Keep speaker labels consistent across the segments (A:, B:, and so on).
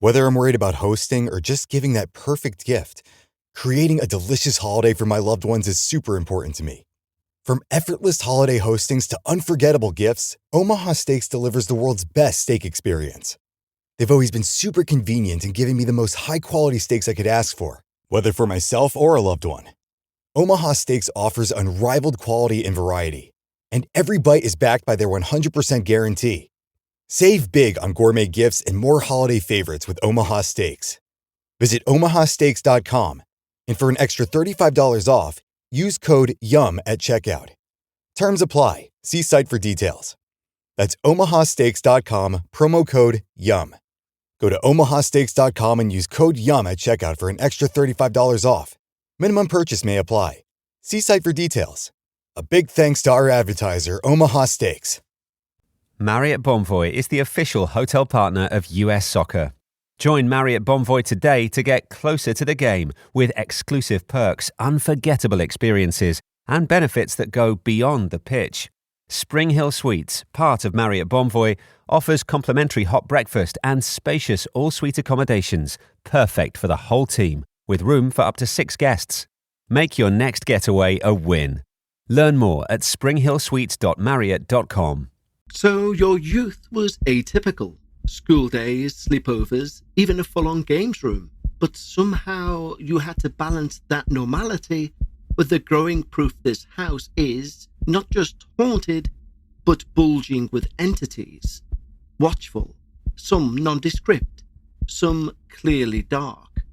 A: Whether I'm worried about hosting or just giving that perfect gift, creating a delicious holiday for my loved ones is super important to me. From effortless holiday hostings to unforgettable gifts, Omaha Steaks delivers the world's best steak experience. They've always been super convenient in giving me the most high-quality steaks I could ask for, whether for myself or a loved one. Omaha Steaks offers unrivaled quality and variety, and every bite is backed by their 100% guarantee. Save big on gourmet gifts and more holiday favorites with Omaha Steaks. Visit omahasteaks.com, and for an extra $35 off, use code YUM at checkout. Terms apply. See site for details. That's omahasteaks.com, promo code YUM. Go to omahasteaks.com and use code YUM at checkout for an extra $35 off. Minimum purchase may apply. See site for details. A big thanks to our advertiser, Omaha Steaks.
B: Marriott Bonvoy is the official hotel partner of US Soccer. Join Marriott Bonvoy today to get closer to the game with exclusive perks, unforgettable experiences, and benefits that go beyond the pitch. Spring Hill Suites, part of Marriott Bonvoy, offers complimentary hot breakfast and spacious all-suite accommodations, perfect for the whole team, with room for up to 6 guests. Make your next getaway a win. Learn more at springhillsuites.marriott.com.
C: So your youth was atypical. School days, sleepovers, even a full-on games room. But somehow you had to balance that normality with the growing proof this house is not just haunted, but bulging with entities. Watchful, some nondescript, some clearly dark.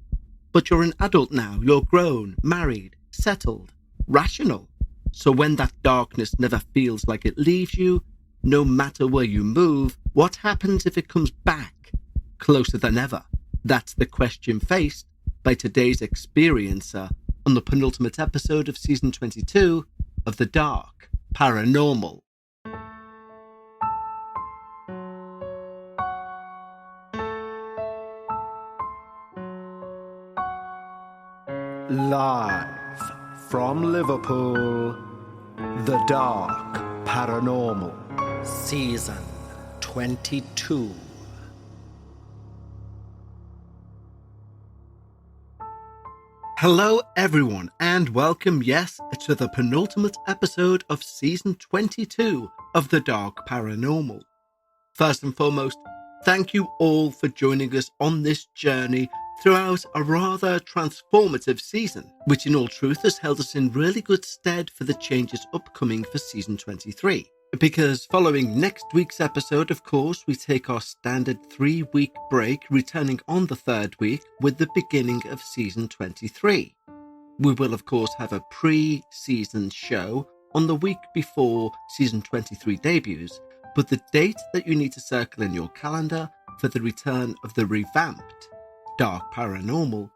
C: But you're an adult now, you're grown, married, settled, rational. So when that darkness never feels like it leaves you, no matter where you move, what happens if it comes back, closer than ever? That's the question faced by today's experiencer on the penultimate episode of Season 22 of the Dark Paranormal.
D: Live from Liverpool, the Dark Paranormal. Season 22.
C: Hello everyone and welcome, to the penultimate episode of Season 22 of the Dark Paranormal. First and foremost, thank you all for joining us on this journey throughout a rather transformative season, which in all truth has held us in really good stead for the changes upcoming for Season 23. Because following next week's episode, of course, we take our standard 3-week break, returning on the 3rd week with the beginning of Season 23. We will, of course, have a pre-season show on the week before Season 23 debuts, but the date that you need to circle in your calendar for the return of the revamped Dark Paranormal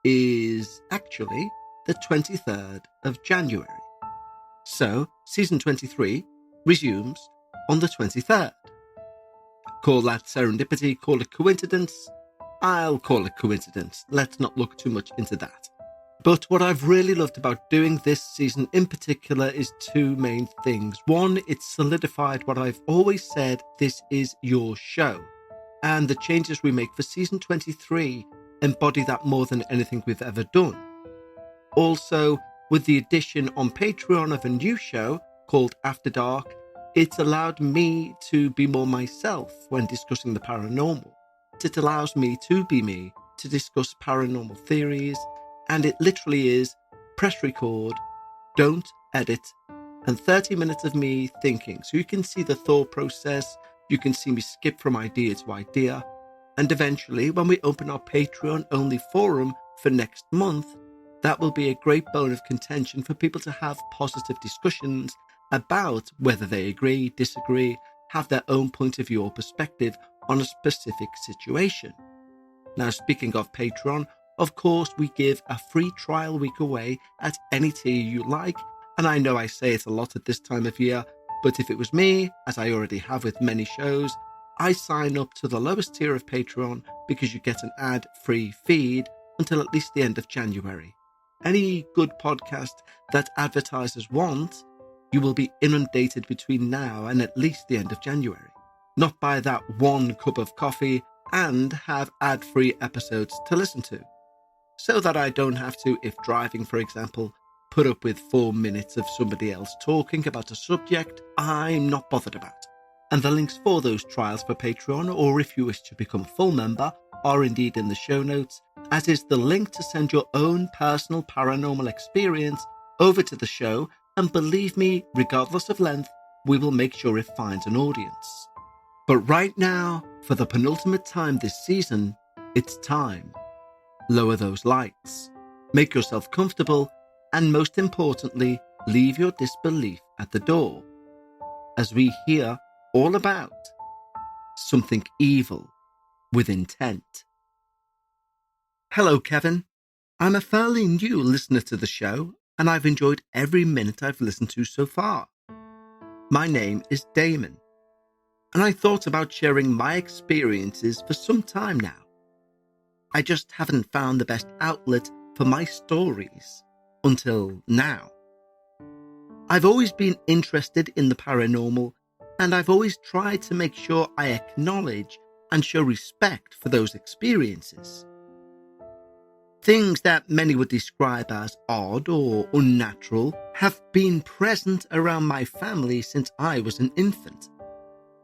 C: is actually the 23rd of January. So, Season 23 resumes on the 23rd. Call that serendipity, call it coincidence. I'll call it coincidence. Let's not look too much into that. But what I've really loved about doing this season in particular is 2 main things. One, it's solidified what I've always said, this is your show. And the changes we make for Season 23 embody that more than anything we've ever done. Also, with the addition on Patreon of a new show called After Dark, it's allowed me to be more myself when discussing the paranormal. It allows me to be me, to discuss paranormal theories, and it literally is press record, don't edit, and 30 minutes of me thinking. So you can see the thought process, you can see me skip from idea to idea, and eventually when we open our Patreon-only forum for next month, that will be a great bone of contention for people to have positive discussions about whether they agree, disagree, have their own point of view or perspective on a specific situation. Now, speaking of Patreon, of course, we give a free trial week away at any tier you like, and I know I say it a lot at this time of year, but if it was me, as I already have with many shows, I sign up to the lowest tier of Patreon because you get an ad-free feed until at least the end of January. Any good podcast that advertisers want, you will be inundated between now and at least the end of January. Not by that 1 cup of coffee, and have ad-free episodes to listen to, so that I don't have to, if driving for example, put up with 4 minutes of somebody else talking about a subject I'm not bothered about. And the links for those trials for Patreon, or if you wish to become a full member, are indeed in the show notes, as is the link to send your own personal paranormal experience over to the show, and believe me, regardless of length, we will make sure it finds an audience. But right now, for the penultimate time this season, it's time. Lower those lights, make yourself comfortable, and most importantly, leave your disbelief at the door, as we hear all about something evil with intent. Hello, Kevin. I'm a fairly new listener to the show, and I've enjoyed every minute I've listened to so far. My name is Damon, and I thought about sharing my experiences for some time now. I just haven't found the best outlet for my stories until now. I've always been interested in the paranormal, and I've always tried to make sure I acknowledge and show respect for those experiences. Things that many would describe as odd or unnatural have been present around my family since I was an infant.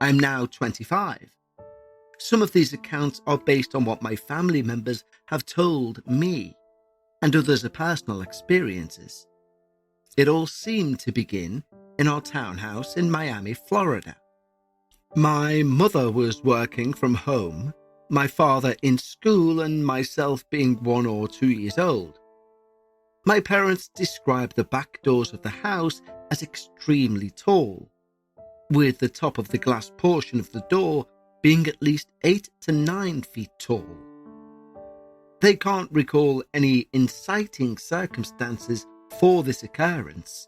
C: I'm now 25. Some of these accounts are based on what my family members have told me, and others are personal experiences. It all seemed to begin in our townhouse in Miami, Florida. My mother was working from home, my father in school, and myself being 1 or 2 years old. My parents described the back doors of the house as extremely tall, with the top of the glass portion of the door being at least 8 to 9 feet tall. They can't recall any inciting circumstances for this occurrence,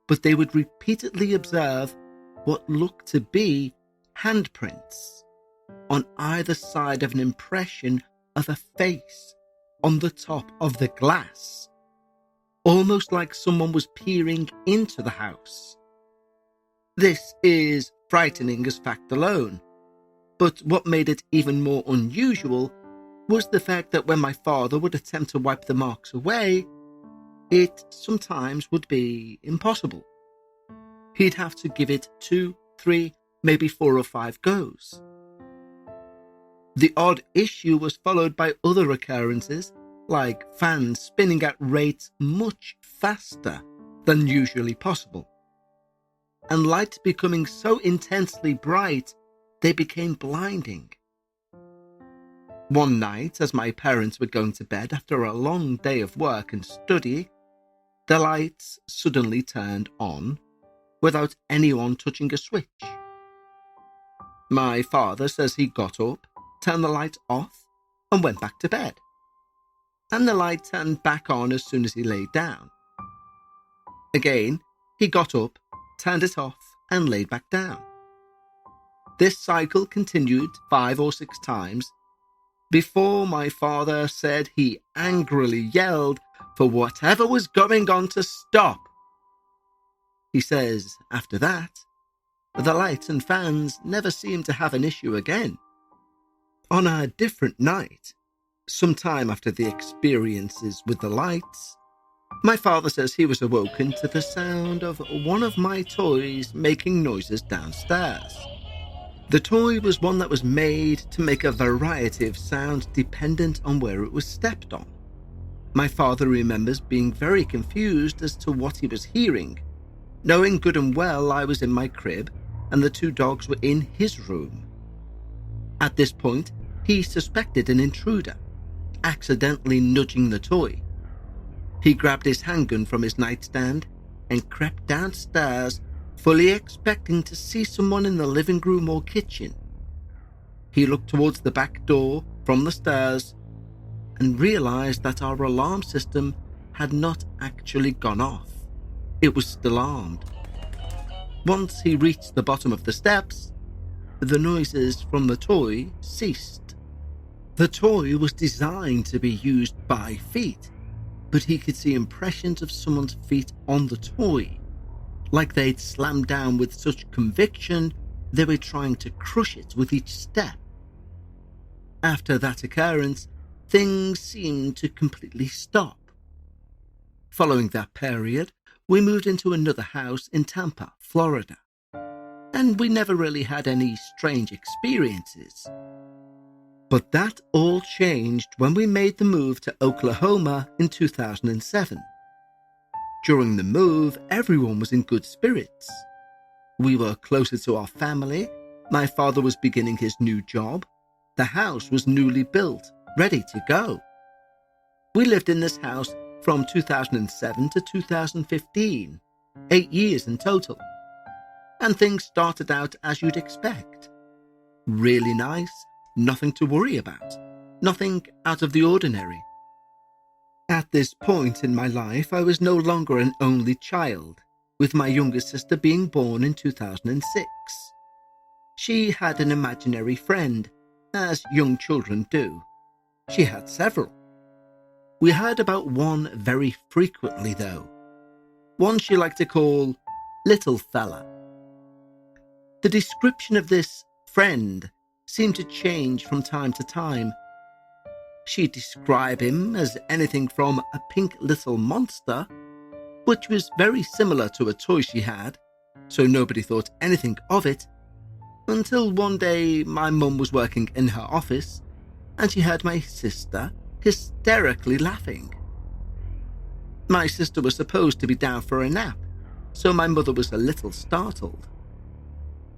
C: but they would repeatedly observe what looked to be handprints on either side of an impression of a face on the top of the glass, almost like someone was peering into the house. This is frightening as fact alone, but what made it even more unusual was the fact that when my father would attempt to wipe the marks away, it sometimes would be impossible. He'd have to give it 2, 3, maybe 4 or 5 goes. The odd issue was followed by other occurrences, like fans spinning at rates much faster than usually possible, and lights becoming so intensely bright they became blinding. One night, as my parents were going to bed after a long day of work and study, the lights suddenly turned on without anyone touching a switch. My father says he got up, turned the light off, and went back to bed. And the light turned back on as soon as he laid down. Again, he got up, turned it off, and laid back down. This cycle continued 5 or 6 times before my father said he angrily yelled for whatever was going on to stop. He says after that, the lights and fans never seemed to have an issue again. On a different night, sometime after the experiences with the lights, my father says he was awoken to the sound of one of my toys making noises downstairs. The toy was one that was made to make a variety of sounds dependent on where it was stepped on. My father remembers being very confused as to what he was hearing, knowing good and well I was in my crib and the 2 dogs were in his room. At this point, he suspected an intruder, accidentally nudging the toy. He grabbed his handgun from his nightstand and crept downstairs, fully expecting to see someone in the living room or kitchen. He looked towards the back door from the stairs and realized that our alarm system had not actually gone off. It was still armed. Once he reached the bottom of the steps, the noises from the toy ceased. The toy was designed to be used by feet, but he could see impressions of someone's feet on the toy, like they'd slammed down with such conviction they were trying to crush it with each step. After that occurrence, things seemed to completely stop. Following that period, we moved into another house in Tampa, Florida, and we never really had any strange experiences. But that all changed when we made the move to Oklahoma in 2007. During the move, everyone was in good spirits. We were closer to our family, my father was beginning his new job, the house was newly built, ready to go. We lived in this house from 2007 to 2015, 8 years in total. And things started out as you'd expect. Really nice, nothing to worry about, nothing out of the ordinary. At this point in my life, I was no longer an only child, with my younger sister being born in 2006. She had an imaginary friend, as young children do. She had several. We heard about one very frequently, though. One she liked to call Little Fella. The description of this friend seemed to change from time to time. She'd describe him as anything from a pink little monster, which was very similar to a toy she had, so nobody thought anything of it, until one day my mum was working in her office and she heard my sister hysterically laughing. My sister was supposed to be down for a nap, so my mother was a little startled.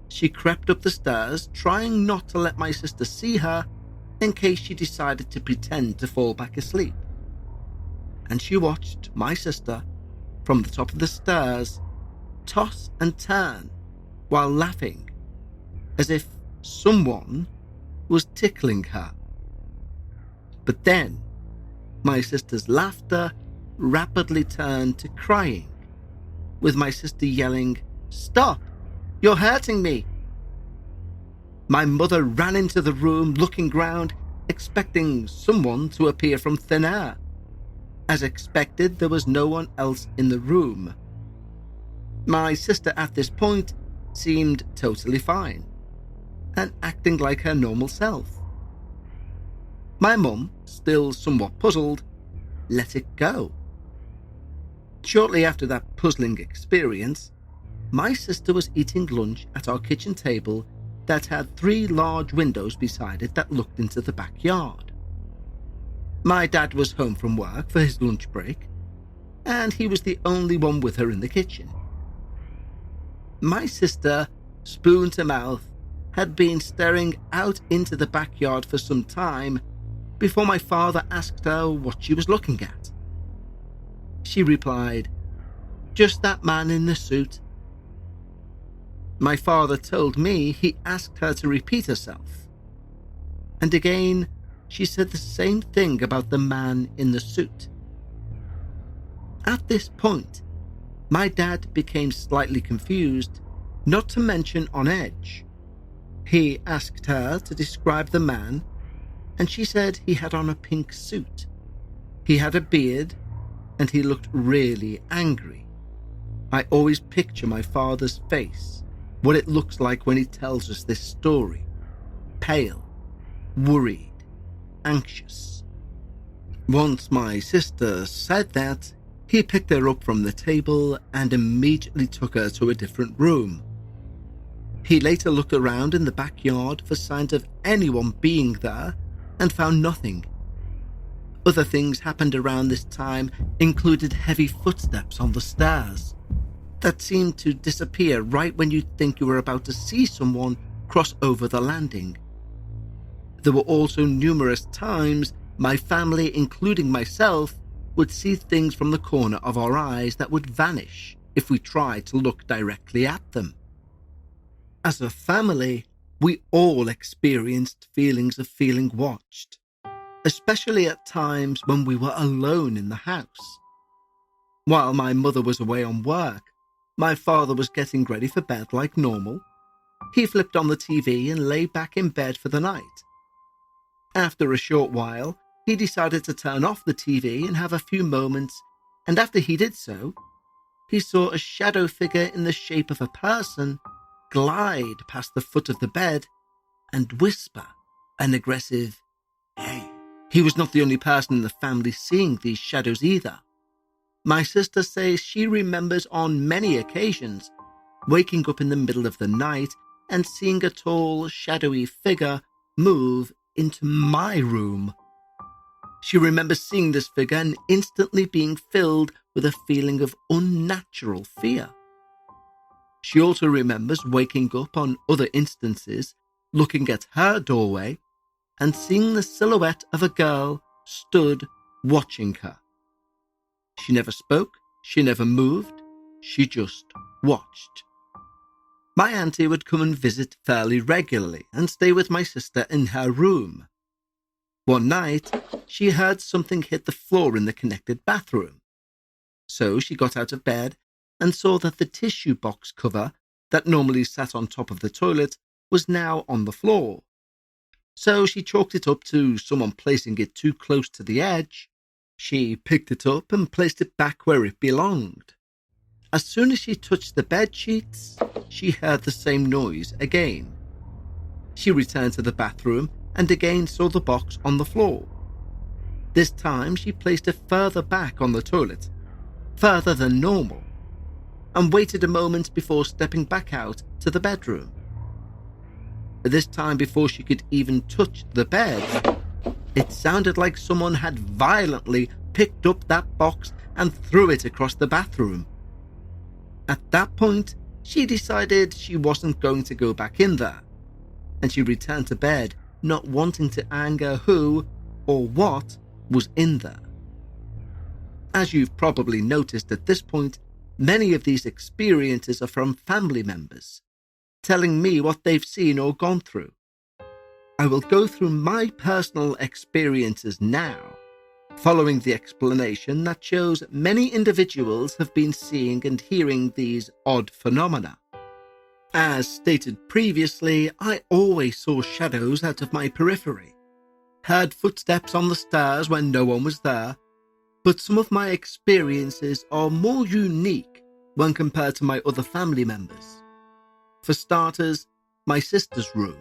C: She crept up the stairs, trying not to let my sister see her in case she decided to pretend to fall back asleep. And she watched my sister, from the top of the stairs, toss and turn while laughing, as if someone was tickling her. But then, my sister's laughter rapidly turned to crying, with my sister yelling, "Stop! You're hurting me!" My mother ran into the room looking round, expecting someone to appear from thin air. As expected, there was no one else in the room. My sister at this point seemed totally fine and acting like her normal self. My mum, still somewhat puzzled, let it go. Shortly after that puzzling experience, my sister was eating lunch at our kitchen table that had 3 large windows beside it that looked into the backyard. My dad was home from work for his lunch break, and he was the only one with her in the kitchen. My sister, spoon to mouth, had been staring out into the backyard for some time before my father asked her what she was looking at. She replied, "Just that man in the suit." My father told me he asked her to repeat herself. And again, she said the same thing about the man in the suit. At this point, my dad became slightly confused, not to mention on edge. He asked her to describe the man, and she said he had on a pink suit. He had a beard, and he looked really angry. I always picture my father's face, what it looks like when he tells us this story. Pale, worried, anxious. Once my sister said that, he picked her up from the table and immediately took her to a different room. He later looked around in the backyard for signs of anyone being there and found nothing. Other things happened around this time, included heavy footsteps on the stairs that seemed to disappear right when you'd think you were about to see someone cross over the landing. There were also numerous times my family, including myself, would see things from the corner of our eyes that would vanish if we tried to look directly at them. As a family, we all experienced feelings of feeling watched, especially at times when we were alone in the house. While my mother was away on work, my father was getting ready for bed like normal. He flipped on the TV and lay back in bed for the night. After a short while, he decided to turn off the TV and have a few moments, and after he did so, he saw a shadow figure in the shape of a person glide past the foot of the bed and whisper an aggressive Hey, he was not the only person in the family seeing these shadows either. My sister says she remembers on many occasions waking up in the middle of the night and seeing a tall, shadowy figure move into my room. She remembers seeing this figure and instantly being filled with a feeling of unnatural fear. She also remembers waking up on other instances, looking at her doorway and seeing the silhouette of a girl stood watching her. She never spoke, she never moved, she just watched. My auntie would come and visit fairly regularly and stay with my sister in her room. One night, she heard something hit the floor in the connected bathroom. So she got out of bed and saw that the tissue box cover that normally sat on top of the toilet was now on the floor. So she chalked it up to someone placing it too close to the edge. She picked it up and placed it back where it belonged. As soon as she touched the bed sheets, she heard the same noise again. She returned to the bathroom and again saw the box on the floor. This time she placed it further back on the toilet, further than normal, and waited a moment before stepping back out to the bedroom. This time, before she could even touch the bed, it sounded like someone had violently picked up that box and threw it across the bathroom. At that point, she decided she wasn't going to go back in there, and she returned to bed, not wanting to anger who or what was in there. As you've probably noticed at this point, many of these experiences are from family members, telling me what they've seen or gone through. I will go through my personal experiences now, following the explanation that shows many individuals have been seeing and hearing these odd phenomena. As stated previously, I always saw shadows out of my periphery, heard footsteps on the stairs when no one was there, but some of my experiences are more unique when compared to my other family members. For starters, my sister's room.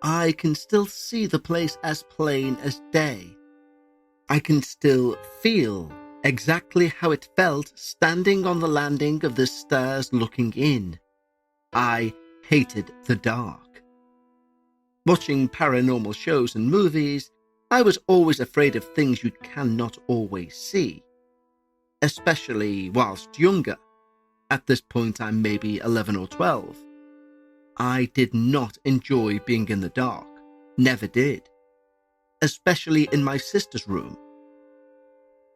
C: I can still see the place as plain as day. I can still feel exactly how it felt standing on the landing of the stairs looking in. I hated the dark. Watching paranormal shows and movies, I was always afraid of things you cannot always see, especially whilst younger. At this point, I'm maybe 11 or 12. I did not enjoy being in the dark, never did, especially in my sister's room.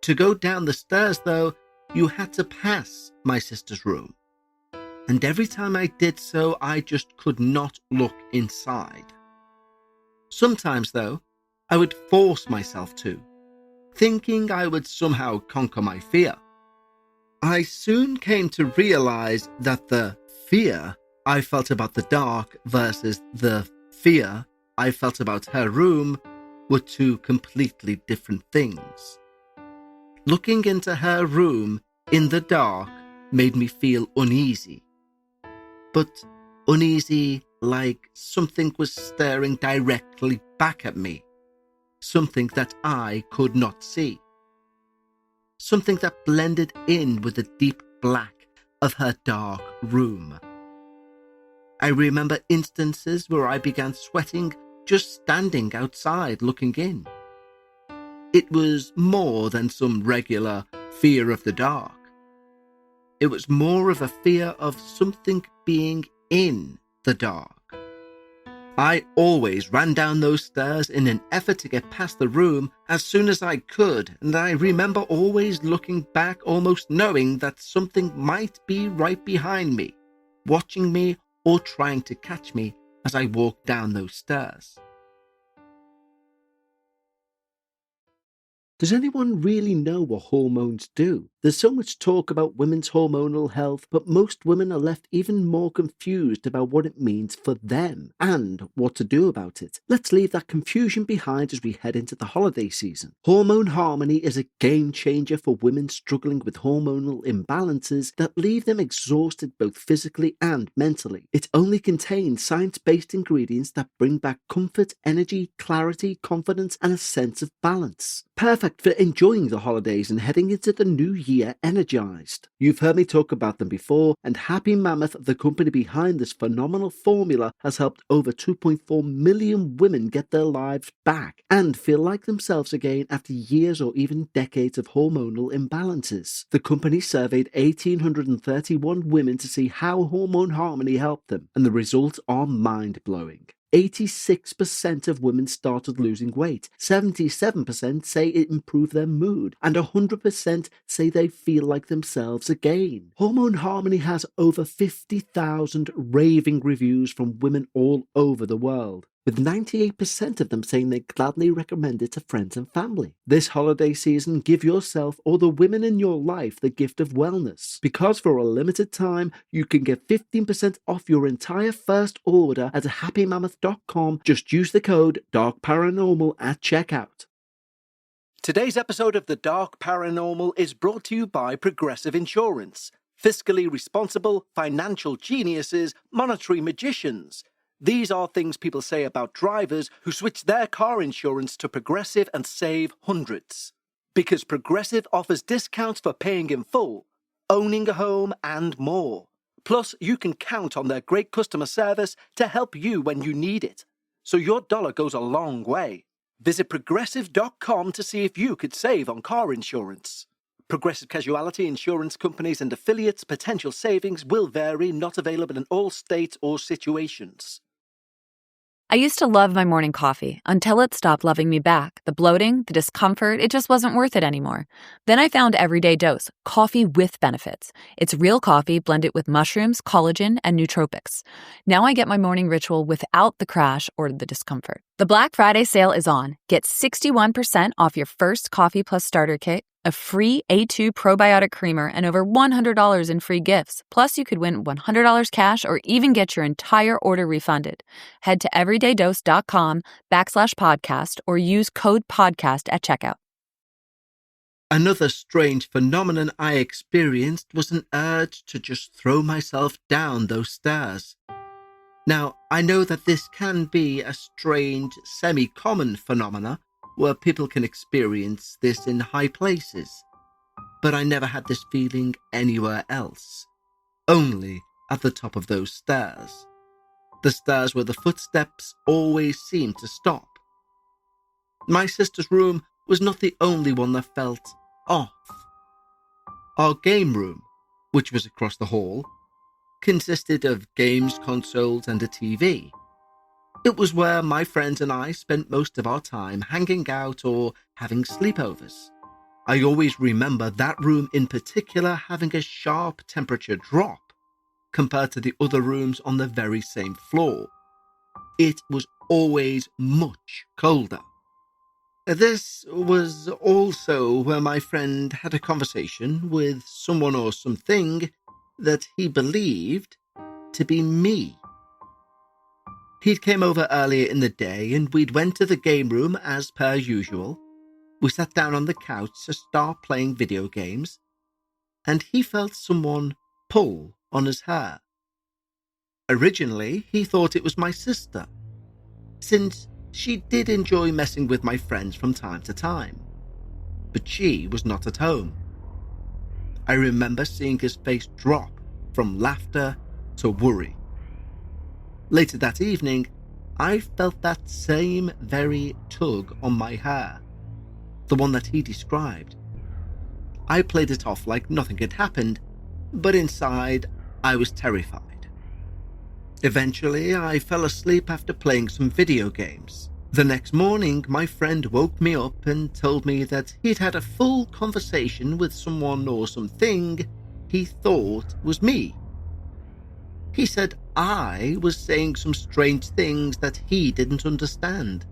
C: To go down the stairs, though, you had to pass my sister's room, and every time I did so, I just could not look inside. Sometimes, though, I would force myself to, thinking I would somehow conquer my fear. I soon came to realize that the fear I felt about the dark versus the fear I felt about her room were two completely different things. Looking into her room in the dark made me feel uneasy, but uneasy like something was staring directly back at me, something that I could not see, something that blended in with the deep black of her dark room. I remember instances where I began sweating just standing outside looking in. It was more than some regular fear of the dark. It was more of a fear of something being in the dark. I always ran down those stairs in an effort to get past the room as soon as I could, and I remember always looking back, almost knowing that something might be right behind me, watching me or trying to catch me as I walked down those stairs. Does anyone really know what hormones do? There's so much talk about women's hormonal health, but most women are left even more confused about what it means for them and what to do about it. Let's leave that confusion behind as we head into the holiday season. Hormone Harmony is a game changer for women struggling with hormonal imbalances that leave them exhausted both physically and mentally. It only contains science-based ingredients that bring back comfort, energy, clarity, confidence, and a sense of balance. Perfect for enjoying the holidays and heading into the new year energized. You've heard me talk about them before, and Happy Mammoth, the company behind this phenomenal formula, has helped over 2.4 million women get their lives back and feel like themselves again after years or even decades of hormonal imbalances. The company surveyed 1,831 women to see how Hormone Harmony helped them, and the results are mind-blowing. 86% of women started losing weight, 77% say it improved their mood, and 100% say they feel like themselves again. Hormone Harmony has over 50,000 raving reviews from women all over the world, with 98% of them saying they gladly recommend it to friends and family. This holiday season, give yourself or the women in your life the gift of wellness, because for a limited time, you can get 15% off your entire first order at happymammoth.com. Just use the code Dark Paranormal at checkout. Today's episode of The Dark Paranormal is brought to you by Progressive Insurance. Fiscally responsible, financial geniuses, monetary magicians. These are things people say about drivers who switch their car insurance to Progressive and save hundreds. Because Progressive offers discounts for paying in full, owning a home, and more. Plus, you can count on their great customer service to help you when you need it. So your dollar goes a long way. Visit Progressive.com to see if you could save on car insurance. Progressive Casualty Insurance Companies and affiliates' potential savings will vary, not available in all states or situations.
E: I used to love my morning coffee until it stopped loving me back. The bloating, the discomfort, it just wasn't worth it anymore. Then I found Everyday Dose, coffee with benefits. It's real coffee blended with mushrooms, collagen, and nootropics. Now I get my morning ritual without the crash or the discomfort. The Black Friday sale is on. Get 61% off your first Coffee Plus starter kit, a free A2 probiotic creamer, and over $100 in free gifts. Plus, you could win $100 cash or even get your entire order refunded. Head to everydaydose.com/podcast or use code podcast at checkout.
C: Another strange phenomenon I experienced was an urge to just throw myself down those stairs. Now, I know that this can be a strange, semi-common phenomena where people can experience this in high places, but I never had this feeling anywhere else, only at the top of those stairs. The stairs where the footsteps always seemed to stop. My sister's room was not the only one that felt off. Our game room, which was across the hall, consisted of games, consoles, and a TV. It was where my friends and I spent most of our time hanging out or having sleepovers. I always remember that room in particular having a sharp temperature drop compared to the other rooms on the very same floor. It was always much colder. This was also where my friend had a conversation with someone or something that he believed to be me. He'd came over earlier in the day and we'd went to the game room as per usual. We sat down on the couch to start playing video games, and he felt someone pull on his hair. Originally, he thought it was my sister, since she did enjoy messing with my friends from time to time, but she was not at home. I remember seeing his face drop from laughter to worry. Later that evening, I felt that same very tug on my hair, the one that he described. I played it off like nothing had happened, but inside I was terrified. Eventually, I fell asleep after playing some video games. The next morning, my friend woke me up and told me that he'd had a full conversation with someone or something he thought was me. He said I was saying some strange things that he didn't understand.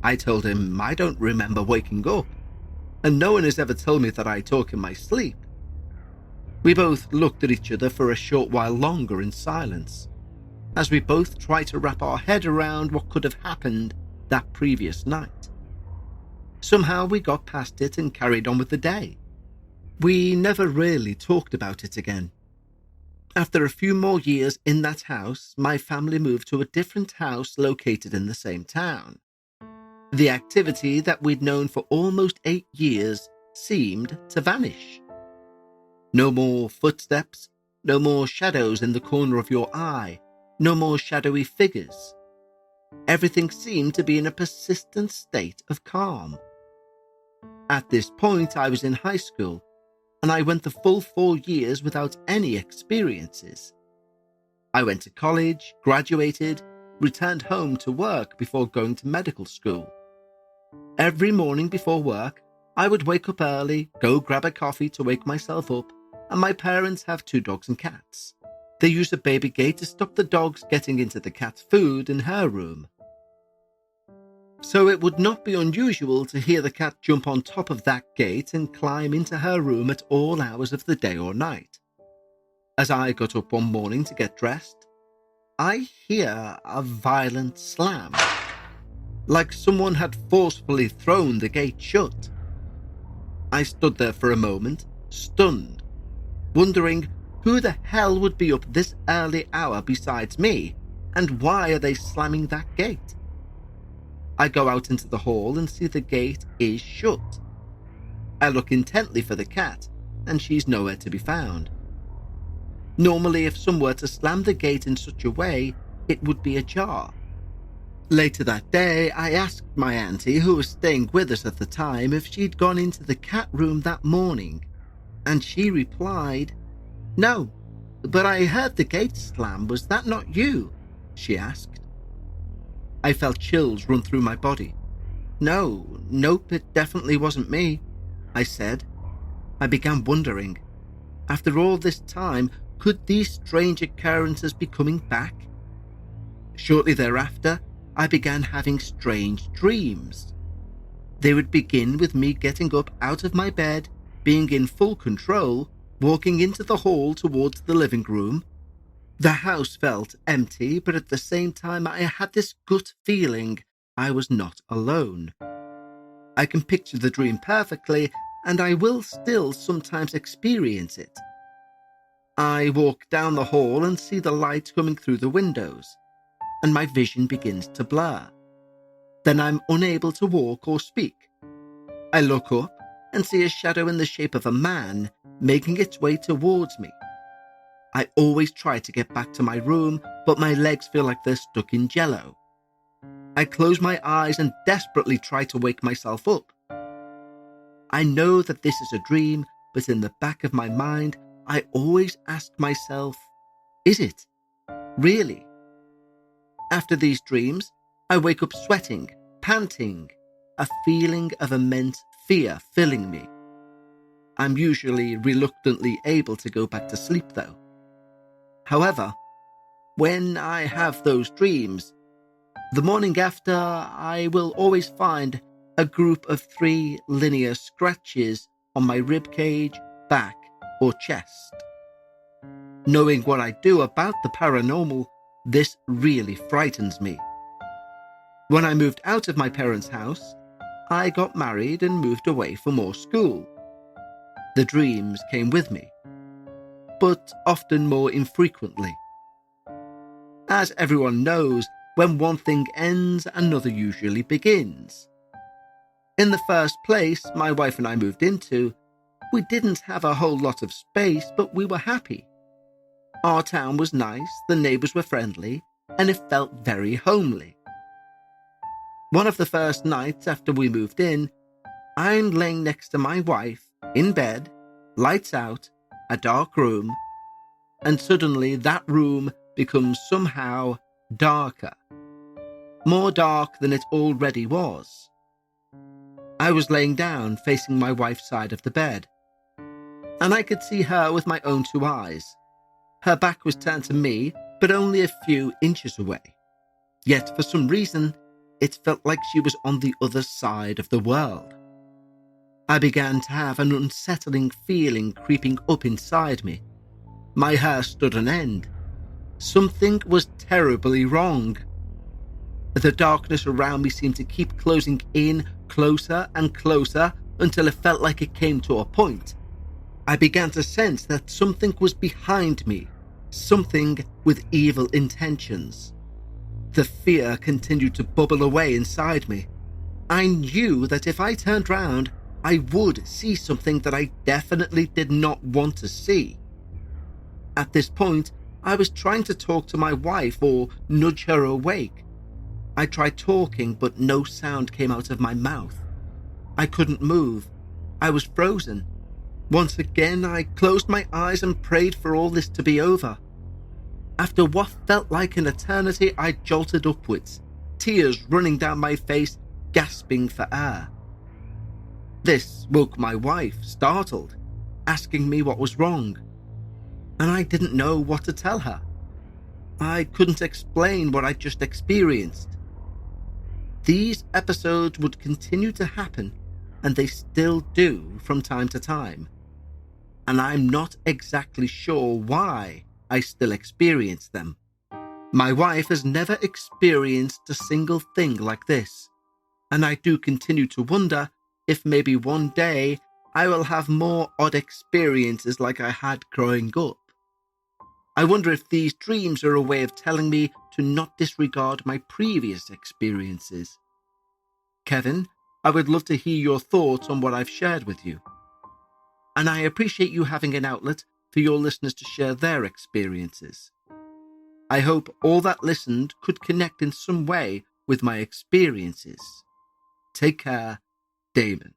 C: I told him I don't remember waking up, and no one has ever told me that I talk in my sleep. We both looked at each other for a short while longer in silence, as we both tried to wrap our head around what could have happened that previous night. Somehow we got past it and carried on with the day. We never really talked about it again. After a few more years in that house, my family moved to a different house located in the same town. The activity that we'd known for almost 8 years seemed to vanish. No more footsteps, no more shadows in the corner of your eye, no more shadowy figures. Everything seemed to be in a persistent state of calm. At this point, I was in high school, and I went the full 4 years without any experiences. I went to college, graduated, returned home to work before going to medical school. Every morning before work, I would wake up early, go grab a coffee to wake myself up, and my parents have 2 dogs and cats. They use a baby gate to stop the dogs getting into the cat's food in her room. So it would not be unusual to hear the cat jump on top of that gate and climb into her room at all hours of the day or night. As I got up one morning to get dressed, I hear a violent slam, like someone had forcefully thrown the gate shut. I stood there for a moment, stunned, wondering who the hell would be up this early hour besides me, and why are they slamming that gate? I go out into the hall and see the gate is shut. I look intently for the cat, and she's nowhere to be found. Normally, if someone were to slam the gate in such a way, it would be ajar. Later that day, I asked my auntie, who was staying with us at the time, if she'd gone into the cat room that morning, and she replied, "No, but I heard the gate slam. Was that not you?" she asked. I felt chills run through my body. Nope, it definitely wasn't me," I said. I began wondering, after all this time, could these strange occurrences be coming back? Shortly thereafter, I began having strange dreams. They would begin with me getting up out of my bed, being in full control, walking into the hall towards the living room. The house felt empty, but at the same time I had this gut feeling I was not alone. I can picture the dream perfectly, and I will still sometimes experience it. I walk down the hall and see the light coming through the windows, and my vision begins to blur. Then I'm unable to walk or speak. I look up and see a shadow in the shape of a man making its way towards me. I always try to get back to my room, but my legs feel like they're stuck in jello. I close my eyes and desperately try to wake myself up. I know that this is a dream, but in the back of my mind, I always ask myself, is it? Really? After these dreams, I wake up sweating, panting, a feeling of immense fear filling me. I'm usually reluctantly able to go back to sleep though. However, when I have those dreams, the morning after I will always find a group of 3 linear scratches on my ribcage, back, or chest. Knowing what I do about the paranormal, this really frightens me. When I moved out of my parents' house, I got married and moved away for more school. The dreams came with me, but often more infrequently. As everyone knows, when one thing ends, another usually begins. In the first place my wife and I moved into, we didn't have a whole lot of space, but we were happy. Our town was nice, the neighbours were friendly, and it felt very homely. One of the first nights after we moved in, I'm laying next to my wife, in bed, lights out, a dark room, and suddenly that room becomes somehow darker. More dark than it already was. I was laying down facing my wife's side of the bed, and I could see her with my own 2 eyes. Her back was turned to me, but only a few inches away. Yet for some reason, it felt like she was on the other side of the world. I began to have an unsettling feeling creeping up inside me. My hair stood on end. Something was terribly wrong. The darkness around me seemed to keep closing in closer and closer until it felt like it came to a point. I began to sense that something was behind me, something with evil intentions. The fear continued to bubble away inside me. I knew that if I turned round, I would see something that I definitely did not want to see. At this point, I was trying to talk to my wife or nudge her awake. I tried talking, but no sound came out of my mouth. I couldn't move. I was frozen. Once again, I closed my eyes and prayed for all this to be over. After what felt like an eternity, I jolted upwards, tears running down my face, gasping for air. This woke my wife, startled, asking me what was wrong, and I didn't know what to tell her. I couldn't explain what I'd just experienced. These episodes would continue to happen, and they still do from time to time. And I'm not exactly sure why I still experience them. My wife has never experienced a single thing like this, and I do continue to wonder if maybe one day I will have more odd experiences like I had growing up. I wonder if these dreams are a way of telling me to not disregard my previous experiences. Kevin, I would love to hear your thoughts on what I've shared with you. And I appreciate you having an outlet for your listeners to share their experiences. I hope all that listened could connect in some way with my experiences. Take care, Damon.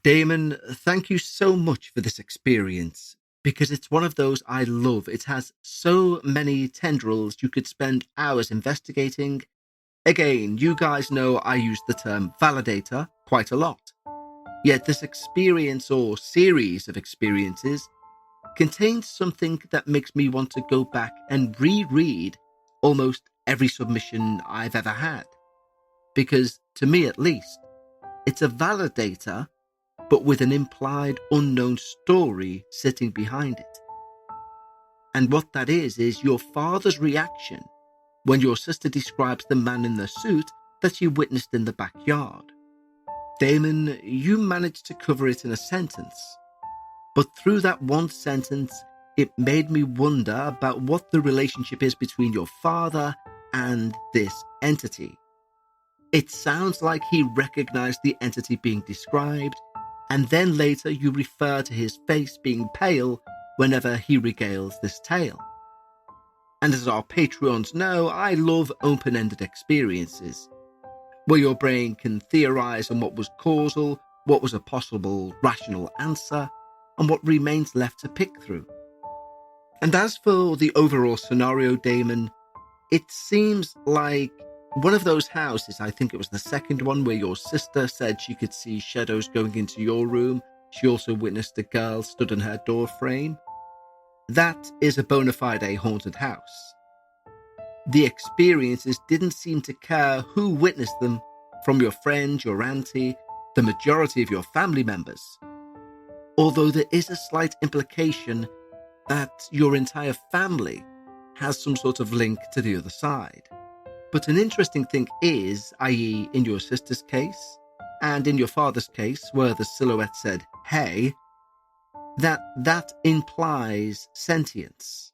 C: Damon, thank you so much for this experience, because it's one of those I love. It has so many tendrils you could spend hours investigating. Again, you guys know I use the term validator quite a lot. Yet this experience or series of experiences contains something that makes me want to go back and reread almost every submission I've ever had. Because, to me at least, it's a validator, but with an implied unknown story sitting behind it. And what that is your father's reaction when your sister describes the man in the suit that you witnessed in the backyard. Damon, you managed to cover it in a sentence, but through that one sentence, it made me wonder about what the relationship is between your father and this entity. It sounds like he recognized the entity being described, and then later you refer to his face being pale whenever he regales this tale. And as our Patreons know, I love open-ended experiences, where your brain can theorize on what was causal, what was a possible rational answer, and what remains left to pick through. And as for the overall scenario, Damon, it seems like one of those houses, I think it was the second one, where your sister said she could see shadows going into your room. She also witnessed a girl stood in her door frame. That is a bona fide haunted house. The experiences didn't seem to care who witnessed them, from your friend, your auntie, the majority of your family members. Although there is a slight implication that your entire family has some sort of link to the other side. But an interesting thing is, i.e. in your sister's case, and in your father's case, where the silhouette said, "Hey," that implies sentience,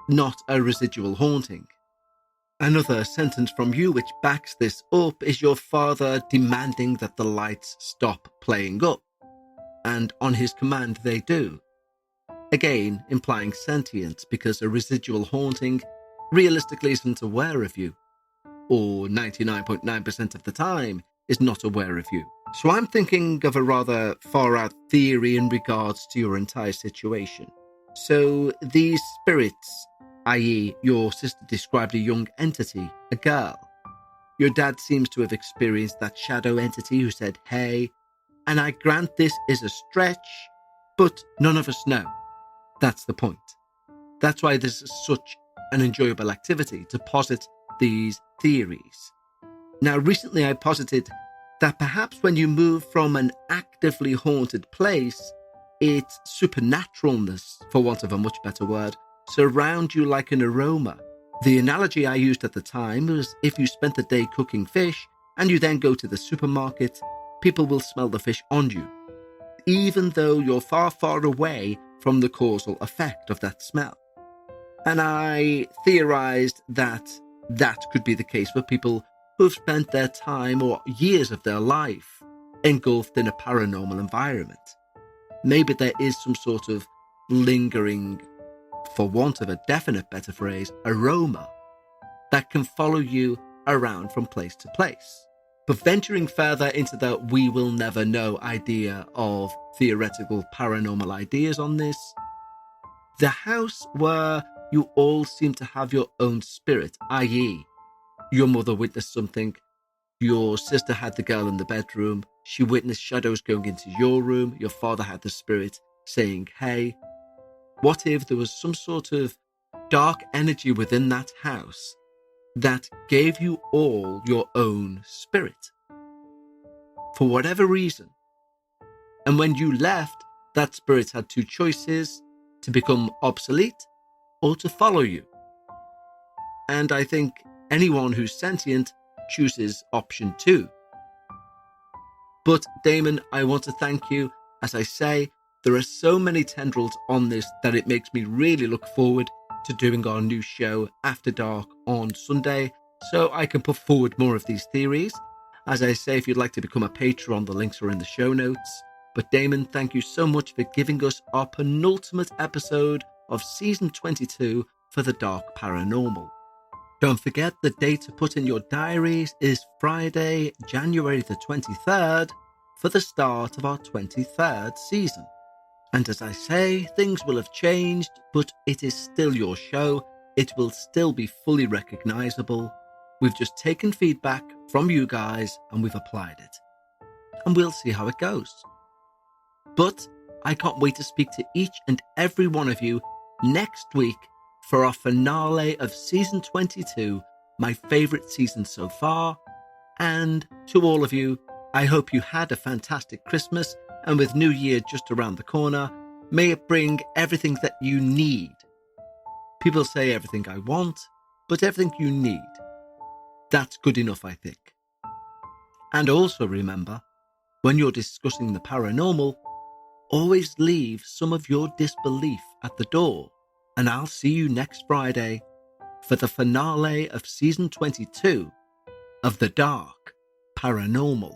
C: not a residual haunting. Another sentence from you which backs this up is your father demanding that the lights stop playing up, and on his command they do. Again, implying sentience, because a residual haunting realistically isn't aware of you, or 99.9% of the time is not aware of you. So I'm thinking of a rather far-out theory in regards to your entire situation. So these spirits, i.e. your sister described a young entity, a girl. Your dad seems to have experienced that shadow entity who said, "Hey," and I grant this is a stretch, but none of us know. That's the point. That's why this is such an enjoyable activity, to posit these theories. Now, recently I posited that perhaps when you move from an actively haunted place, its supernaturalness, for want of a much better word, surround you like an aroma. The analogy I used at the time was if you spent the day cooking fish and you then go to the supermarket, people will smell the fish on you, even though you're far, far away from the causal effect of that smell. And I theorized that that could be the case for people who've spent their time or years of their life engulfed in a paranormal environment. Maybe there is some sort of lingering, for want of a definite better phrase, aroma that can follow you around from place to place. But venturing further into the we will never know idea of theoretical paranormal ideas on this, the house where you all seem to have your own spirit, i.e., your mother witnessed something, your sister had the girl in the bedroom, she witnessed shadows going into your room, your father had the spirit saying, hey. What if there was some sort of dark energy within that house that gave you all your own spirit? For whatever reason. And when you left, that spirit had two choices: to become obsolete or to follow you. And I think anyone who's sentient chooses option 2. But Damon, I want to thank you. As I say, there are so many tendrils on this that it makes me really look forward to doing our new show After Dark on Sunday, so I can put forward more of these theories. As I say, if you'd like to become a patron, the links are in the show notes. But Damon, thank you so much for giving us our penultimate episode of Season 22 for the Dark Paranormal. Don't forget the date to put in your diaries is Friday, January the 23rd, for the start of our 23rd season. And as I say, things will have changed, but it is still your show. It will still be fully recognisable. We've just taken feedback from you guys and we've applied it. And we'll see how it goes. But I can't wait to speak to each and every one of you next week for our finale of Season 22, my favourite season so far. And to all of you, I hope you had a fantastic Christmas, and with New Year just around the corner, may it bring everything that you need. People say everything I want, but everything you need. That's good enough, I think. And also remember, when you're discussing the paranormal, always leave some of your disbelief at the door. And I'll see you next Friday for the finale of Season 22 of the Dark Paranormal.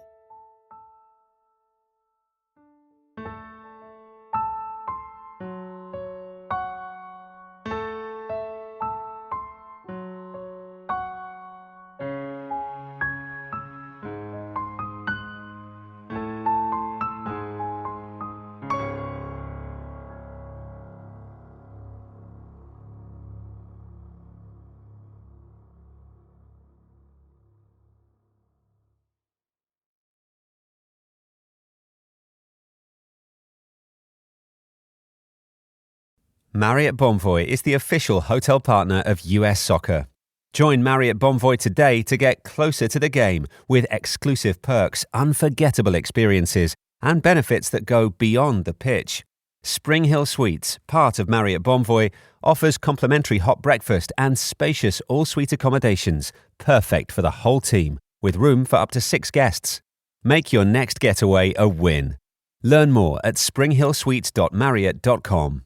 B: Marriott Bonvoy is the official hotel partner of US Soccer. Join Marriott Bonvoy today to get closer to the game with exclusive perks, unforgettable experiences, and benefits that go beyond the pitch. Spring Hill Suites, part of Marriott Bonvoy, offers complimentary hot breakfast and spacious all-suite accommodations, perfect for the whole team, with room for up to 6 guests. Make your next getaway a win. Learn more at springhillsuites.marriott.com.